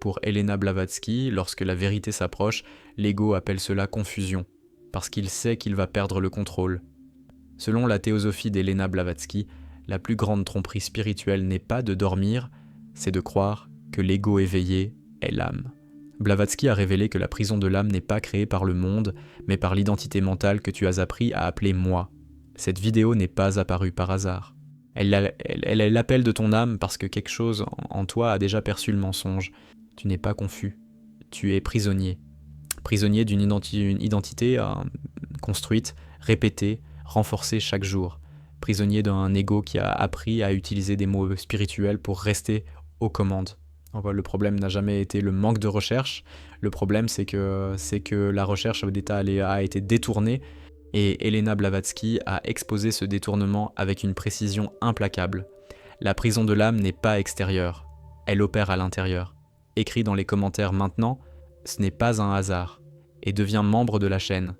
pour Elena Blavatsky, lorsque la vérité s'approche, l'ego appelle cela confusion, parce qu'il sait qu'il va perdre le contrôle. Selon la théosophie d'Elena Blavatsky, la plus grande tromperie spirituelle n'est pas de dormir, c'est de croire que l'ego éveillé est l'âme. Blavatsky a révélé que la prison de l'âme n'est pas créée par le monde, mais par l'identité mentale que tu as appris à appeler moi. Cette vidéo n'est pas apparue par hasard. Elle est l'appel de ton âme parce que quelque chose en toi a déjà perçu le mensonge. Tu n'es pas confus. Tu es prisonnier. Prisonnier d'une identité construite, répétée, renforcée chaque jour. Prisonnier d'un ego qui a appris à utiliser des mots spirituels pour rester aux commandes. Le problème n'a jamais été le manque de recherche. Le problème, c'est que la recherche a été détournée et Elena Blavatsky a exposé ce détournement avec une précision implacable. La prison de l'âme n'est pas extérieure, elle opère à l'intérieur. Écris dans les commentaires maintenant, ce n'est pas un hasard, et deviens membre de la chaîne.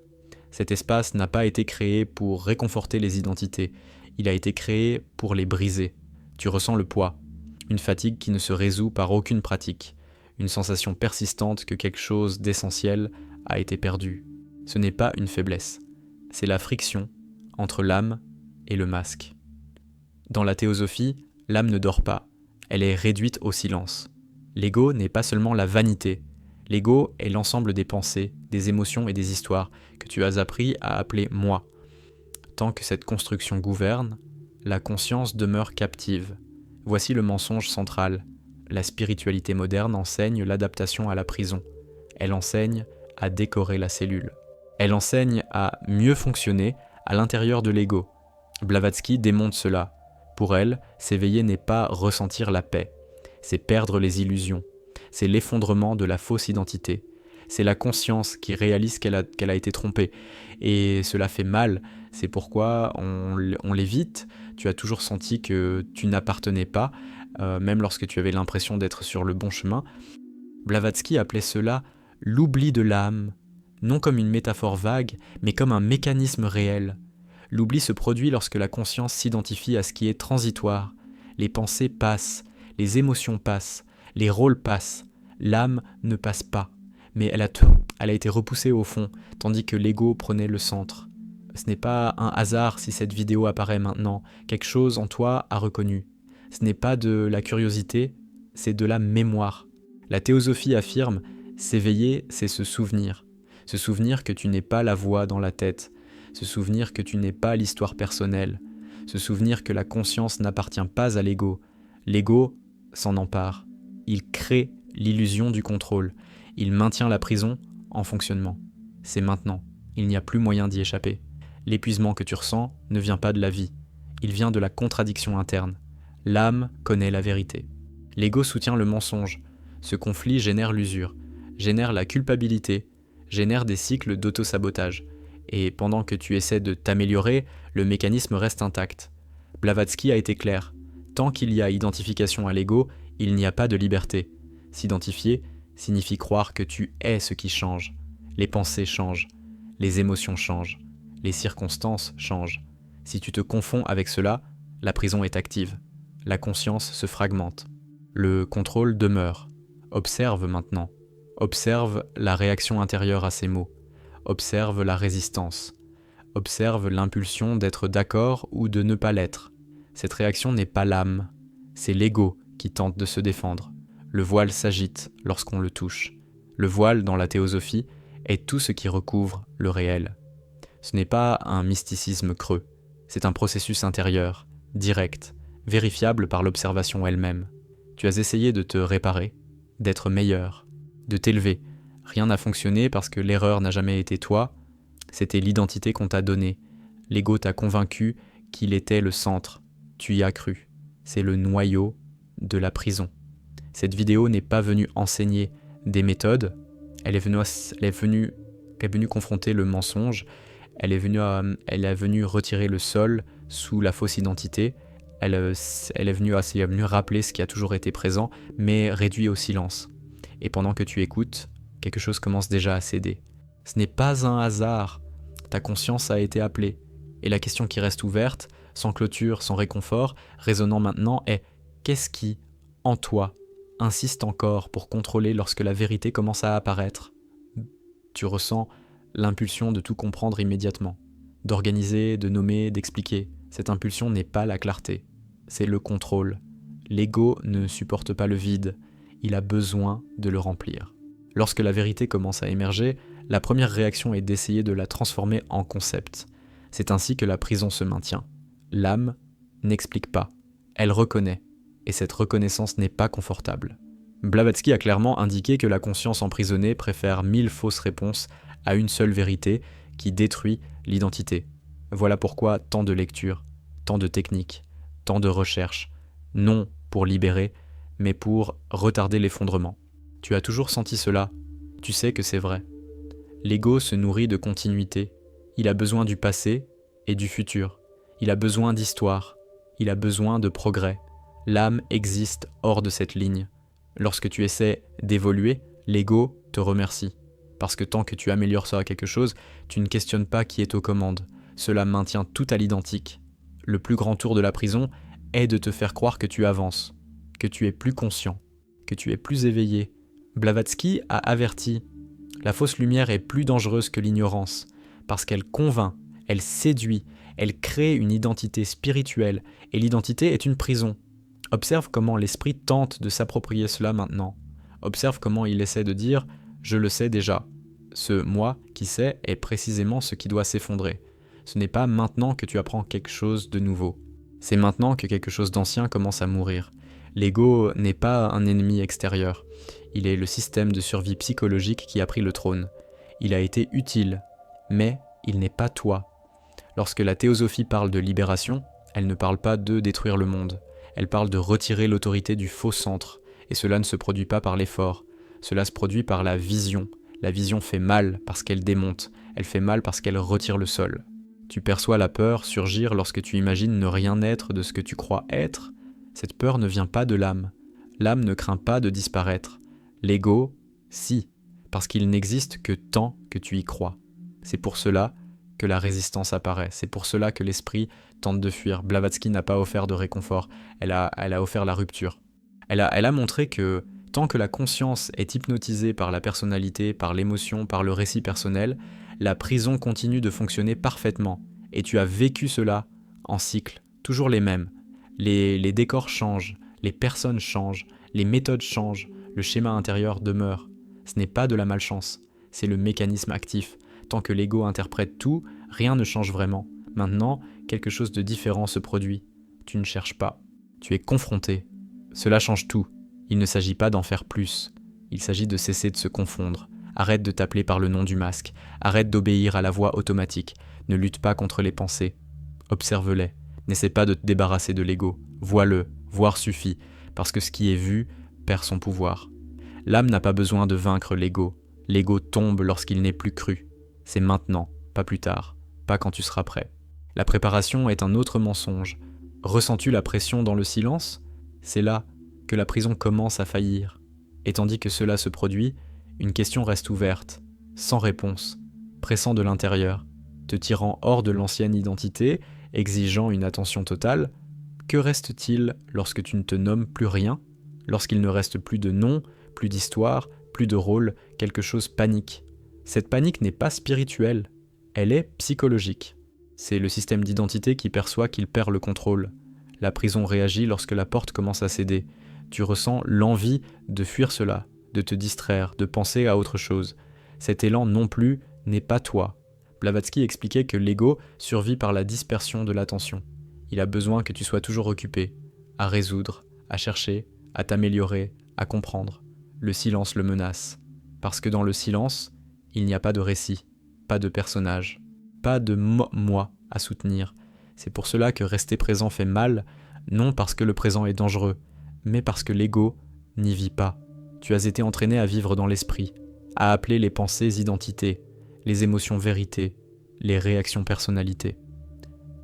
Cet espace n'a pas été créé pour réconforter les identités, il a été créé pour les briser. Tu ressens le poids, une fatigue qui ne se résout par aucune pratique, une sensation persistante que quelque chose d'essentiel a été perdu. Ce n'est pas une faiblesse, c'est la friction entre l'âme et le masque. Dans la théosophie, l'âme ne dort pas, elle est réduite au silence. L'ego n'est pas seulement la vanité, l'ego est l'ensemble des pensées, des émotions et des histoires que tu as appris à appeler « moi ». Tant que cette construction gouverne, la conscience demeure captive. Voici le mensonge central. La spiritualité moderne enseigne l'adaptation à la prison. Elle enseigne à décorer la cellule. Elle enseigne à mieux fonctionner à l'intérieur de l'ego. Blavatsky démontre cela. Pour elle, s'éveiller n'est pas ressentir la paix. C'est perdre les illusions. C'est l'effondrement de la fausse identité. C'est la conscience qui réalise qu'elle a été trompée. Et cela fait mal. C'est pourquoi on l'évite. Tu as toujours senti que tu n'appartenais pas, même lorsque tu avais l'impression d'être sur le bon chemin. Blavatsky appelait cela l'oubli de l'âme, non comme une métaphore vague, mais comme un mécanisme réel. L'oubli se produit lorsque la conscience s'identifie à ce qui est transitoire. Les pensées passent, les émotions passent, les rôles passent. L'âme ne passe pas, mais elle a été repoussée au fond, tandis que l'ego prenait le centre. Ce n'est pas un hasard si cette vidéo apparaît maintenant, quelque chose en toi a reconnu. Ce n'est pas de la curiosité, c'est de la mémoire. La théosophie affirme, s'éveiller, c'est se souvenir que tu n'es pas la voix dans la tête, se souvenir que tu n'es pas l'histoire personnelle, se souvenir que la conscience n'appartient pas à l'ego. L'ego s'en empare, il crée l'illusion du contrôle, il maintient la prison en fonctionnement. C'est maintenant, il n'y a plus moyen d'y échapper. L'épuisement que tu ressens ne vient pas de la vie, il vient de la contradiction interne. L'âme connaît la vérité. L'ego soutient le mensonge. Ce conflit génère l'usure, génère la culpabilité, génère des cycles d'auto-sabotage. Et pendant que tu essaies de t'améliorer, le mécanisme reste intact. Blavatsky a été clair. Tant qu'il y a identification à l'ego, il n'y a pas de liberté. S'identifier signifie croire que tu es ce qui change. Les pensées changent, les émotions changent, les circonstances changent. Si tu te confonds avec cela, la prison est active. La conscience se fragmente. Le contrôle demeure. Observe maintenant. Observe la réaction intérieure à ces mots. Observe la résistance. Observe l'impulsion d'être d'accord ou de ne pas l'être. Cette réaction n'est pas l'âme, c'est l'ego qui tente de se défendre. Le voile s'agite lorsqu'on le touche. Le voile, dans la théosophie, est tout ce qui recouvre le réel. Ce n'est pas un mysticisme creux, c'est un processus intérieur, direct, vérifiable par l'observation elle-même. Tu as essayé de te réparer, d'être meilleur, de t'élever. Rien n'a fonctionné parce que l'erreur n'a jamais été toi, c'était l'identité qu'on t'a donnée. L'ego t'a convaincu qu'il était le centre, tu y as cru. C'est le noyau de la prison. Cette vidéo n'est pas venue enseigner des méthodes, elle est venue confronter le mensonge, elle est venue retirer le sol sous la fausse identité, elle est venue rappeler ce qui a toujours été présent, mais réduit au silence. Et pendant que tu écoutes, quelque chose commence déjà à céder. Ce n'est pas un hasard, ta conscience a été appelée. Et la question qui reste ouverte, sans clôture, sans réconfort, résonnant maintenant, est qu'est-ce qui, en toi, insiste encore pour contrôler lorsque la vérité commence à apparaître. Tu ressens l'impulsion de tout comprendre immédiatement, d'organiser, de nommer, d'expliquer. Cette impulsion n'est pas la clarté, c'est le contrôle. L'ego ne supporte pas le vide, il a besoin de le remplir. Lorsque la vérité commence à émerger, la première réaction est d'essayer de la transformer en concept. C'est ainsi que la prison se maintient. L'âme n'explique pas, elle reconnaît, et cette reconnaissance n'est pas confortable. Blavatsky a clairement indiqué que la conscience emprisonnée préfère 1000 fausses réponses à une seule vérité qui détruit l'identité. Voilà pourquoi tant de lectures, tant de techniques, tant de recherches, non pour libérer, mais pour retarder l'effondrement. Tu as toujours senti cela, tu sais que c'est vrai. L'ego se nourrit de continuité, il a besoin du passé et du futur, il a besoin d'histoire, il a besoin de progrès. L'âme existe hors de cette ligne. Lorsque tu essaies d'évoluer, l'ego te remercie. Parce que tant que tu améliores ça à quelque chose, tu ne questionnes pas qui est aux commandes. Cela maintient tout à l'identique. Le plus grand tour de la prison est de te faire croire que tu avances, que tu es plus conscient, que tu es plus éveillé. Blavatsky a averti, la fausse lumière est plus dangereuse que l'ignorance, parce qu'elle convainc, elle séduit, elle crée une identité spirituelle, et l'identité est une prison. Observe comment l'esprit tente de s'approprier cela maintenant. Observe comment il essaie de dire « je le sais déjà ». Ce « moi » qui sait est précisément ce qui doit s'effondrer. Ce n'est pas maintenant que tu apprends quelque chose de nouveau. C'est maintenant que quelque chose d'ancien commence à mourir. L'ego n'est pas un ennemi extérieur. Il est le système de survie psychologique qui a pris le trône. Il a été utile, mais il n'est pas toi. Lorsque la théosophie parle de libération, elle ne parle pas de détruire le monde. Elle parle de retirer l'autorité du faux centre, et cela ne se produit pas par l'effort, cela se produit par la vision. La vision fait mal parce qu'elle démonte, elle fait mal parce qu'elle retire le sol. Tu perçois la peur surgir lorsque tu imagines ne rien être de ce que tu crois être. Cette peur ne vient pas de l'âme. L'âme ne craint pas de disparaître. L'ego, si, parce qu'il n'existe que tant que tu y crois. C'est pour cela que la résistance apparaît, c'est pour cela que l'esprit tente de fuir. Blavatsky n'a pas offert de réconfort, elle a offert la rupture. Elle a montré que tant que la conscience est hypnotisée par la personnalité, par l'émotion, par le récit personnel, la prison continue de fonctionner parfaitement. Et tu as vécu cela en cycle, toujours les mêmes. Les décors changent, les personnes changent, les méthodes changent, le schéma intérieur demeure. Ce n'est pas de la malchance, c'est le mécanisme actif. Tant que l'ego interprète tout, rien ne change vraiment. Maintenant, quelque chose de différent se produit. Tu ne cherches pas. Tu es confronté. Cela change tout. Il ne s'agit pas d'en faire plus. Il s'agit de cesser de se confondre. Arrête de t'appeler par le nom du masque. Arrête d'obéir à la voix automatique. Ne lutte pas contre les pensées. Observe-les. N'essaie pas de te débarrasser de l'ego. Vois-le. Voir suffit. Parce que ce qui est vu perd son pouvoir. L'âme n'a pas besoin de vaincre l'ego. L'ego tombe lorsqu'il n'est plus cru. C'est maintenant, pas plus tard, pas quand tu seras prêt. La préparation est un autre mensonge. Ressens-tu la pression dans le silence ? C'est là que la prison commence à faillir. Et tandis que cela se produit, une question reste ouverte, sans réponse, pressant de l'intérieur, te tirant hors de l'ancienne identité, exigeant une attention totale. Que reste-t-il lorsque tu ne te nommes plus rien ? Lorsqu'il ne reste plus de nom, plus d'histoire, plus de rôle, quelque chose panique. Cette panique n'est pas spirituelle, elle est psychologique. C'est le système d'identité qui perçoit qu'il perd le contrôle. La prison réagit lorsque la porte commence à céder. Tu ressens l'envie de fuir cela, de te distraire, de penser à autre chose. Cet élan non plus n'est pas toi. Blavatsky expliquait que l'ego survit par la dispersion de l'attention. Il a besoin que tu sois toujours occupé, à résoudre, à chercher, à t'améliorer, à comprendre. Le silence le menace. Parce que dans le silence, il n'y a pas de récit, pas de personnage, pas de moi à soutenir. C'est pour cela que rester présent fait mal, non parce que le présent est dangereux, mais parce que l'ego n'y vit pas. Tu as été entraîné à vivre dans l'esprit, à appeler les pensées identité, les émotions vérité, les réactions personnalité.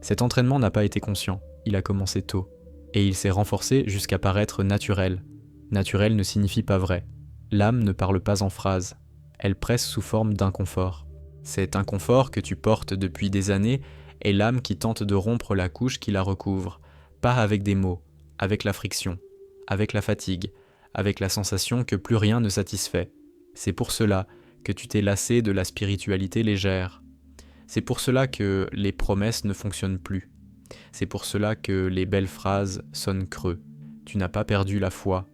Cet entraînement n'a pas été conscient, il a commencé tôt, et il s'est renforcé jusqu'à paraître naturel. Naturel ne signifie pas vrai. L'âme ne parle pas en phrases. Elle presse sous forme d'inconfort. Cet inconfort que tu portes depuis des années est l'âme qui tente de rompre la couche qui la recouvre, pas avec des mots, avec la friction, avec la fatigue, avec la sensation que plus rien ne satisfait. C'est pour cela que tu t'es lassé de la spiritualité légère. C'est pour cela que les promesses ne fonctionnent plus. C'est pour cela que les belles phrases sonnent creux. Tu n'as pas perdu la foi,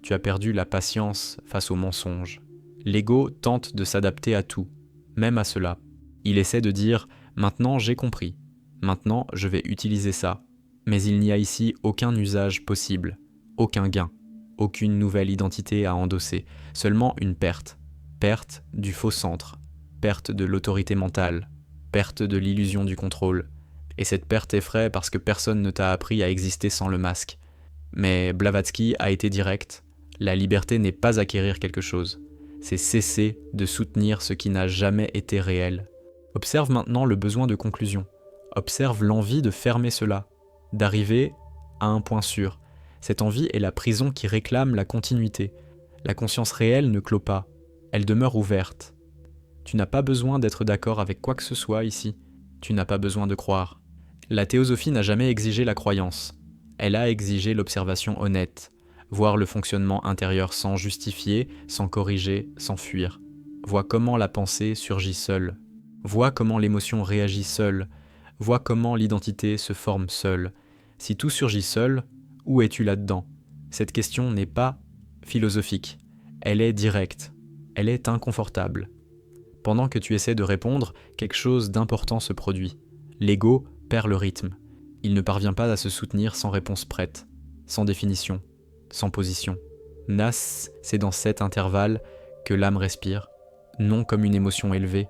tu as perdu la patience face aux mensonges. L'ego tente de s'adapter à tout, même à cela. Il essaie de dire « maintenant j'ai compris, maintenant je vais utiliser ça ». Mais il n'y a ici aucun usage possible, aucun gain, aucune nouvelle identité à endosser, seulement une perte. Perte du faux centre, perte de l'autorité mentale, perte de l'illusion du contrôle. Et cette perte effraie parce que personne ne t'a appris à exister sans le masque. Mais Blavatsky a été direct, la liberté n'est pas acquérir quelque chose, c'est cesser de soutenir ce qui n'a jamais été réel. Observe maintenant le besoin de conclusion, observe l'envie de fermer cela, d'arriver à un point sûr. Cette envie est la prison qui réclame la continuité. La conscience réelle ne clôt pas, elle demeure ouverte. Tu n'as pas besoin d'être d'accord avec quoi que ce soit ici, tu n'as pas besoin de croire. La théosophie n'a jamais exigé la croyance, elle a exigé l'observation honnête, voir le fonctionnement intérieur sans justifier, sans corriger, sans fuir. Vois comment la pensée surgit seule, vois comment l'émotion réagit seule, vois comment l'identité se forme seule. Si tout surgit seul, où es-tu là-dedans ? Cette question n'est pas philosophique, elle est directe, elle est inconfortable. Pendant que tu essaies de répondre, quelque chose d'important se produit. L'ego perd le rythme. Il ne parvient pas à se soutenir sans réponse prête, sans définition, sans position. Nas, c'est dans cet intervalle que l'âme respire, non comme une émotion élevée,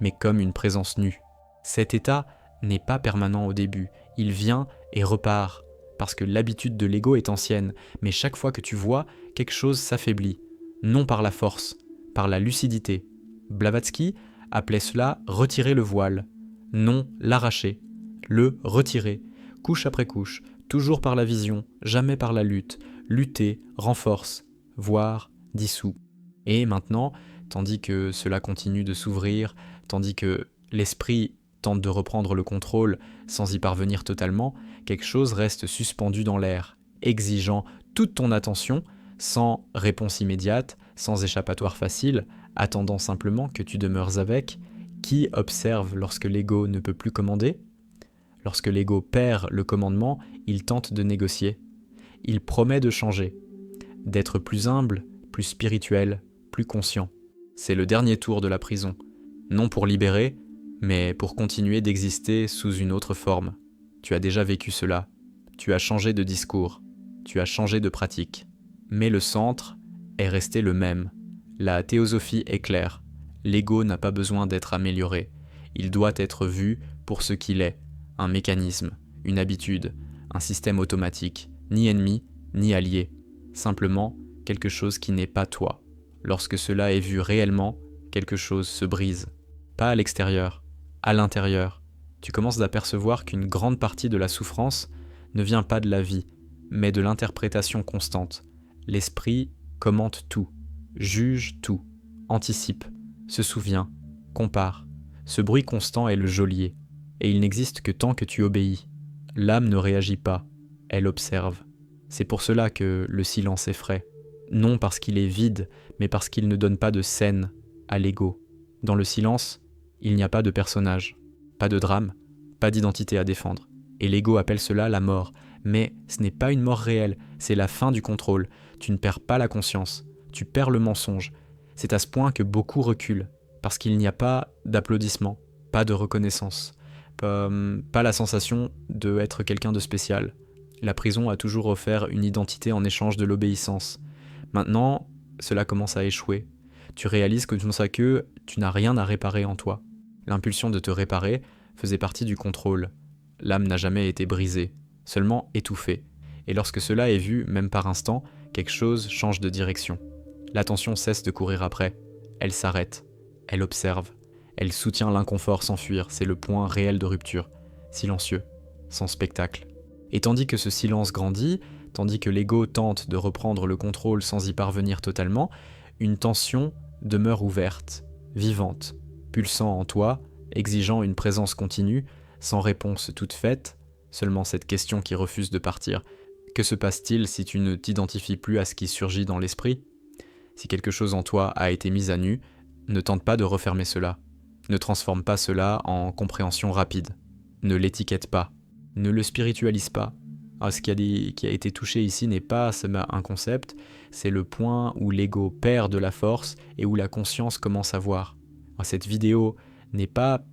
mais comme une présence nue. Cet état n'est pas permanent au début, il vient et repart, parce que l'habitude de l'ego est ancienne, mais chaque fois que tu vois, quelque chose s'affaiblit, non par la force, par la lucidité. Blavatsky appelait cela « retirer le voile », non l'arracher, le retirer, couche après couche, toujours par la vision, jamais par la lutte, lutter, renforce, voir, dissout. Et maintenant, tandis que cela continue de s'ouvrir, tandis que l'esprit tente de reprendre le contrôle sans y parvenir totalement, quelque chose reste suspendu dans l'air, exigeant toute ton attention, sans réponse immédiate, sans échappatoire facile, attendant simplement que tu demeures avec. Qui observe lorsque l'ego ne peut plus commander ? Lorsque l'ego perd le commandement, il tente de négocier. Il promet de changer, d'être plus humble, plus spirituel, plus conscient. C'est le dernier tour de la prison, non pour libérer, mais pour continuer d'exister sous une autre forme. Tu as déjà vécu cela, tu as changé de discours, tu as changé de pratique. Mais le centre est resté le même. La théosophie est claire. L'ego n'a pas besoin d'être amélioré. Il doit être vu pour ce qu'il est, un mécanisme, une habitude, un système automatique, ni ennemi, ni allié. Simplement, quelque chose qui n'est pas toi. Lorsque cela est vu réellement, quelque chose se brise. Pas à l'extérieur, à l'intérieur. Tu commences à percevoir qu'une grande partie de la souffrance ne vient pas de la vie, mais de l'interprétation constante. L'esprit commente tout, juge tout, anticipe, se souvient, compare. Ce bruit constant est le geôlier, et il n'existe que tant que tu obéis. L'âme ne réagit pas, elle observe. C'est pour cela que le silence effraie. Non parce qu'il est vide, mais parce qu'il ne donne pas de scène à l'ego. Dans le silence, il n'y a pas de personnage, pas de drame, pas d'identité à défendre. Et l'ego appelle cela la mort. Mais ce n'est pas une mort réelle, c'est la fin du contrôle. Tu ne perds pas la conscience, tu perds le mensonge. C'est à ce point que beaucoup reculent, parce qu'il n'y a pas d'applaudissements, pas de reconnaissance, pas la sensation d'être quelqu'un de spécial. La prison a toujours offert une identité en échange de l'obéissance. Maintenant, cela commence à échouer. Tu réalises que dans sa queue, tu n'as rien à réparer en toi. L'impulsion de te réparer faisait partie du contrôle. L'âme n'a jamais été brisée, seulement étouffée. Et lorsque cela est vu, même par instant, quelque chose change de direction. L'attention cesse de courir après. Elle s'arrête. Elle observe. Elle soutient l'inconfort sans fuir. C'est le point réel de rupture. Silencieux, sans spectacle. Et tandis que ce silence grandit, tandis que l'ego tente de reprendre le contrôle sans y parvenir totalement, une tension demeure ouverte, vivante, pulsant en toi, exigeant une présence continue, sans réponse toute faite, seulement cette question qui refuse de partir. Que se passe-t-il si tu ne t'identifies plus à ce qui surgit dans l'esprit? Si quelque chose en toi a été mis à nu, ne tente pas de refermer cela. Ne transforme pas cela en compréhension rapide. Ne l'étiquette pas. Ne le spiritualise pas. Ce qui a été touché ici n'est pas un concept, c'est le point où l'ego perd de la force et où la conscience commence à voir. Cette vidéo n'est pas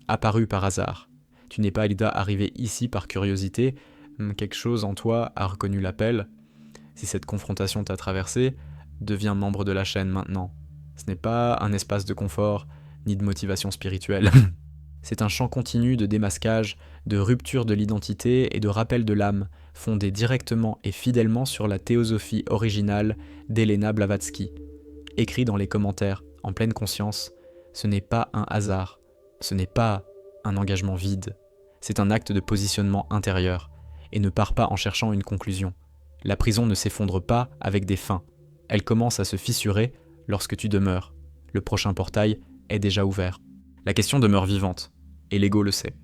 apparue par hasard. Tu n'es pas arrivé ici par curiosité, quelque chose en toi a reconnu l'appel. Si cette confrontation t'a traversé, deviens membre de la chaîne maintenant. Ce n'est pas un espace de confort, ni de motivation spirituelle. C'est un champ continu de démasquage, de rupture de l'identité et de rappel de l'âme, fondé directement et fidèlement sur la théosophie originale d'Elena Blavatsky. Écrit dans les commentaires, en pleine conscience, ce n'est pas un hasard, ce n'est pas un engagement vide, c'est un acte de positionnement intérieur, et ne pars pas en cherchant une conclusion. La prison ne s'effondre pas avec des fins, elle commence à se fissurer lorsque tu demeures. Le prochain portail est déjà ouvert. La question demeure vivante, et l'ego le sait.